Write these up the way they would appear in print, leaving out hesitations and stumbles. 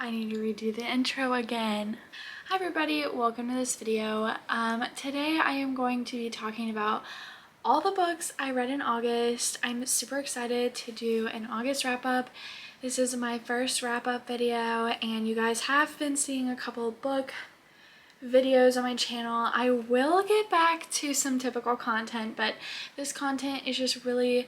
I need to redo the intro again. Hi everybody, welcome to this video. Today I am going to be talking about all the books I read in August. I'm super excited to do an August wrap up. This is my first wrap up video and you guys have been seeing a couple book videos on my channel. I will get back to some typical content, but this content is just really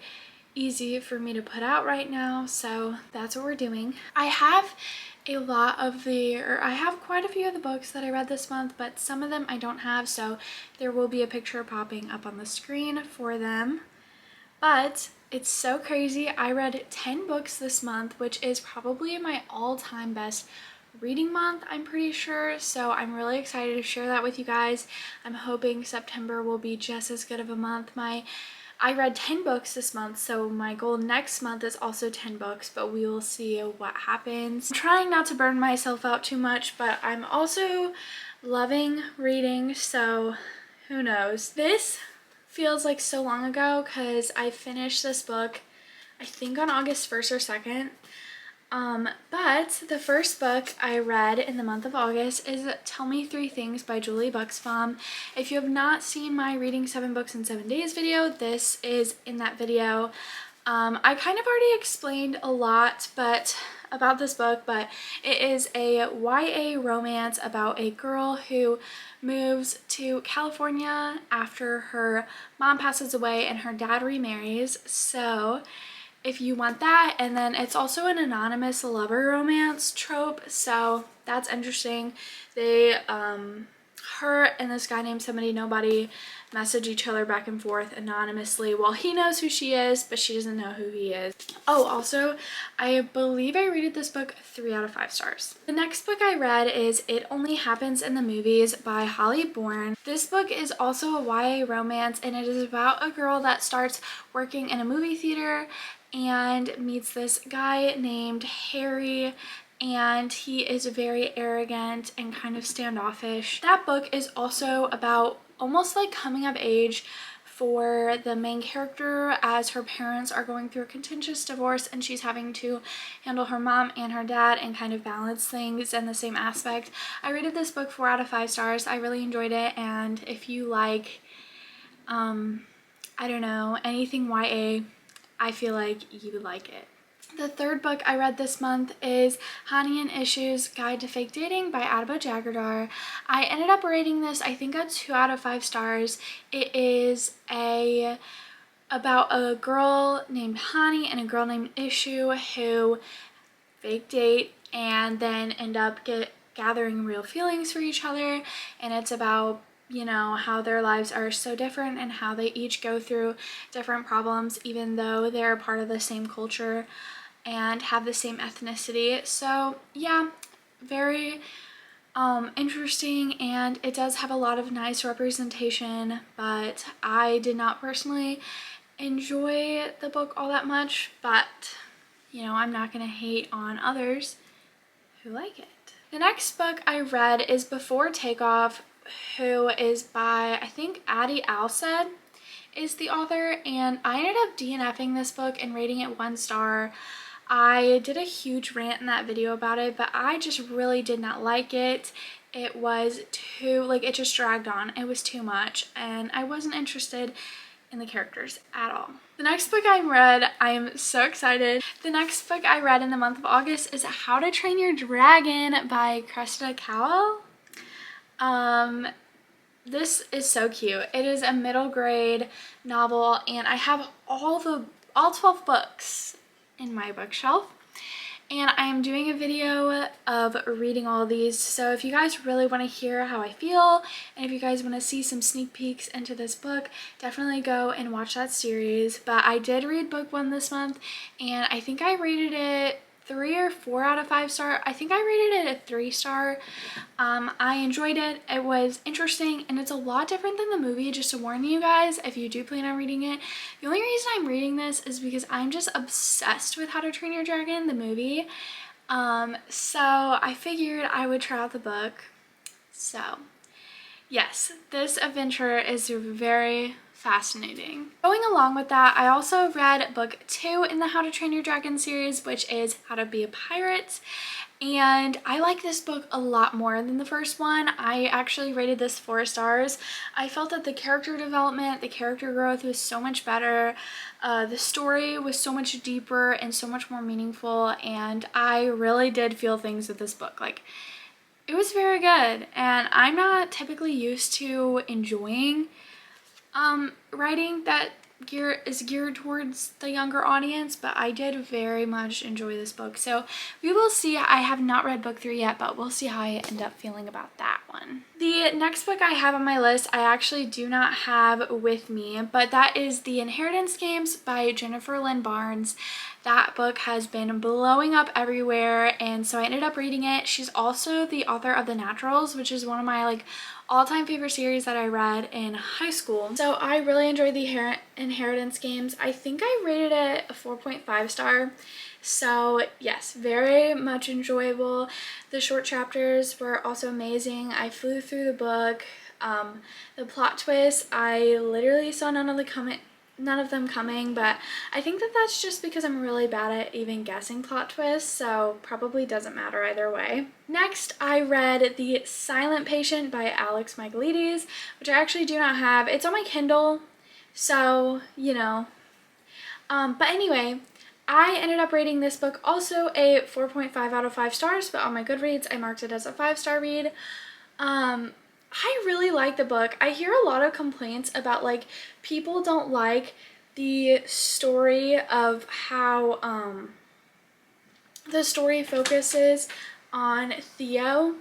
easy for me to put out right now, so that's what we're doing. I have quite a few of the books that I read this month, but some of them I don't have, so there will be a picture popping up on the screen for them. But it's so crazy. I read 10 books this month, which is probably my all-time best reading month, I'm pretty sure, so I'm really excited to share that with you guys. I'm hoping September will be just as good of a month. I read 10 books this month, so my goal next month is also 10 books, but we will see what happens. I'm trying not to burn myself out too much, but I'm also loving reading, so who knows. This feels like so long ago because I finished this book, I think on August 1st or 2nd. But the first book I read in the month of August is Tell Me Three Things by Julie Buxbaum. If you have not seen my Reading 7 Books in 7 Days video, this is in that video. I kind of already explained a lot about this book, but it is a YA romance about a girl who moves to California after her mom passes away and her dad remarries. So if you want that, and then it's also an anonymous lover romance trope, so that's interesting. Her and this guy named Somebody Nobody message each other back and forth anonymously. Well, he knows who she is, but she doesn't know who he is. Oh, also, I believe I rated this book 3 out of 5 stars. The next book I read is It Only Happens in the Movies by Holly Bourne. This book is also a YA romance, and it is about a girl that starts working in a movie theater and meets this guy named Harry, and he is very arrogant and kind of standoffish. That book is also about almost like coming of age for the main character as her parents are going through a contentious divorce and she's having to handle her mom and her dad and kind of balance things in the same aspect. I rated this book 4 out of 5 stars. I really enjoyed it, and if you like, I don't know, anything YA, I feel like you would like it. The third book I read this month is Honey and Issues Guide to Fake Dating by Adaba Jagardar. I ended up rating this, I think, a 2 out of 5 stars. It is about a girl named Honey and a girl named Issue who fake date and then end up gathering real feelings for each other, and it's about, you know, how their lives are so different and how they each go through different problems even though they're part of the same culture and have the same ethnicity. So yeah, very interesting, and it does have a lot of nice representation, but I did not personally enjoy the book all that much, but you know, I'm not gonna hate on others who like it. The next book I read is Before Takeoff, who is by, I think, Arielle Ancel is the author, and I ended up DNFing this book and rating it 1 star. I did a huge rant in that video about it, but I just really did not like it. It was too, like, it just dragged on. It was too much, and I wasn't interested in the characters at all. The next book I read, I am so excited. The next book I read in the month of August is How to Train Your Dragon by Cressida Cowell. This is so cute. It is a middle grade novel, and I have all 12 books in my bookshelf, and I am doing a video of reading all these. So if you guys really want to hear how I feel, and if you guys want to see some sneak peeks into this book, definitely go and watch that series. But I did read book 1 this month, and I think I rated it 3 or 4 out of 5 star. I think I rated it a 3 star. I enjoyed it. It was interesting, and it's a lot different than the movie, just to warn you guys if you do plan on reading it. The only reason I'm reading this is because I'm just obsessed with How to Train Your Dragon, the movie. So I figured I would try out the book. So yes, this adventure is very fascinating. Going along with that, I also read book 2 in the How to Train Your Dragon series, which is How to Be a Pirate. and I like this book a lot more than the first one. I actually rated this 4 stars. I felt that the character development, the character growth was so much better. The story was so much deeper and so much more meaningful, and I really did feel things with this book. Like, it was very good, and I'm not typically used to enjoying writing that is geared towards the younger audience, but I did very much enjoy this book. So we will see. I have not read book 3 yet, but we'll see how I end up feeling about that one. The next book I have on my list I actually do not have with me, but that is The Inheritance Games by Jennifer Lynn Barnes. That book has been blowing up everywhere, and so I ended up reading it. She's also the author of The Naturals, which is one of my all-time favorite series that I read in high school. So I really enjoyed The Inheritance Games. I think I rated it a 4.5 star. So yes, very much enjoyable. The short chapters were also amazing. I flew through the book. The plot twists, I literally saw none of them coming, but I think that that's just because I'm really bad at even guessing plot twists, so probably doesn't matter either way. Next, I read The Silent Patient by Alex Michaelides, which I actually do not have. It's on my Kindle, so, you know. But anyway, I ended up rating this book also a 4.5 out of 5 stars, but on my Goodreads, I marked it as a 5-star read. I really like the book. I hear a lot of complaints about people don't like the story of how the story focuses on Theo,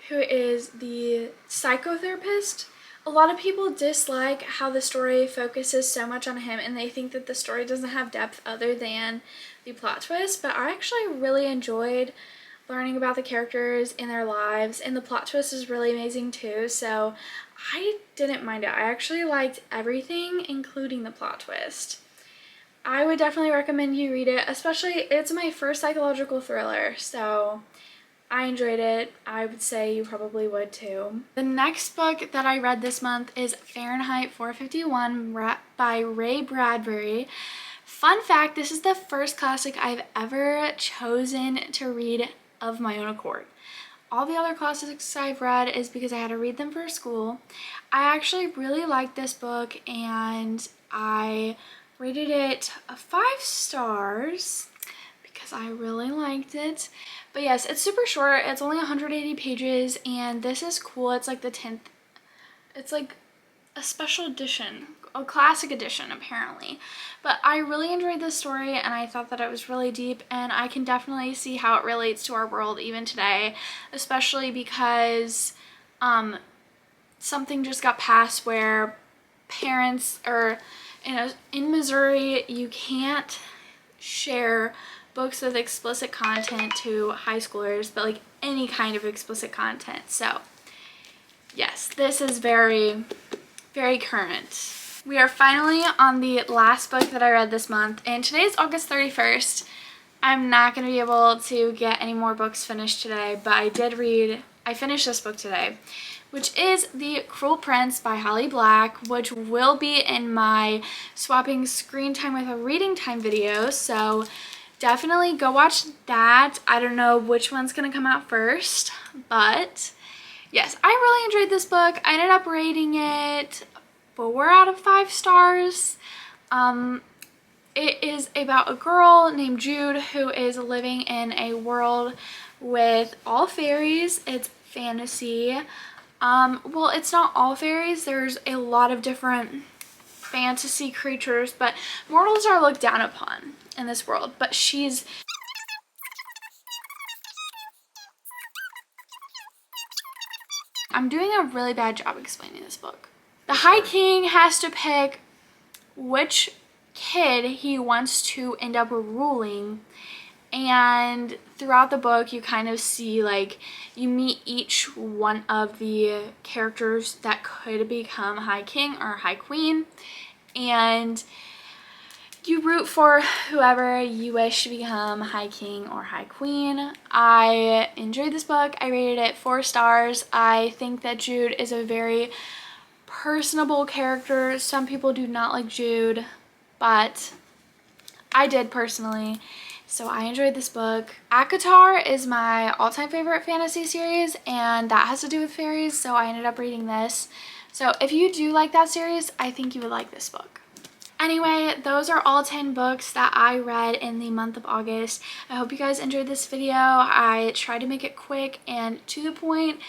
who is the psychotherapist. A lot of people dislike how the story focuses so much on him, and they think that the story doesn't have depth other than the plot twist, but I actually really enjoyed learning about the characters and their lives, and the plot twist is really amazing too, so I didn't mind it. I actually liked everything, including the plot twist. I would definitely recommend you read it, especially it's my first psychological thriller, so I enjoyed it. I would say you probably would too. The next book that I read this month is Fahrenheit 451 by Ray Bradbury. Fun fact, this is the first classic I've ever chosen to read of my own accord. All the other classics I've read is because I had to read them for school. I actually really liked this book, and I rated it a 5 stars because I really liked it. But yes, it's super short. It's only 180 pages, and this is cool. It's like the 10th. It's like a special edition, a classic edition apparently. But I really enjoyed this story, and I thought that it was really deep, and I can definitely see how it relates to our world even today, especially because something just got passed where parents, or in Missouri, you can't share books with explicit content to high schoolers, but any kind of explicit content. So yes, this is very, very current. We are finally on the last book that I read this month, and today is August 31st. I'm not going to be able to get any more books finished today, but I finished this book today, which is The Cruel Prince by Holly Black, which will be in my swapping screen time with a reading time video, so definitely go watch that. I don't know which one's going to come out first, but yes, I really enjoyed this book. I ended up rating it 4 out of 5 stars. It is about a girl named Jude who is living in a world with all fairies. It's fantasy. Well, it's not all fairies. There's a lot of different fantasy creatures, but mortals are looked down upon in this world. But I'm doing a really bad job explaining this book. The High King has to pick which kid he wants to end up ruling, and throughout the book you kind of see you meet each one of the characters that could become High King or High Queen, and you root for whoever you wish to become High King or High Queen. I enjoyed this book. I rated it 4 stars. I think that Jude is a very personable character. Some people do not like Jude, but I did personally. So I enjoyed this book. ACOTAR is my all-time favorite fantasy series, and that has to do with fairies, so I ended up reading this. So if you do like that series, I think you would like this book. Anyway, those are all 10 books that I read in the month of August. I hope you guys enjoyed this video. I tried to make it quick and to the point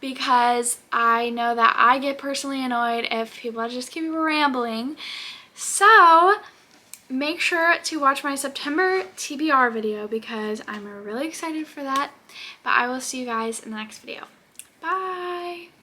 because I know that I get personally annoyed if people just keep rambling. So make sure to watch my September TBR video because I'm really excited for that. But I will see you guys in the next video. Bye!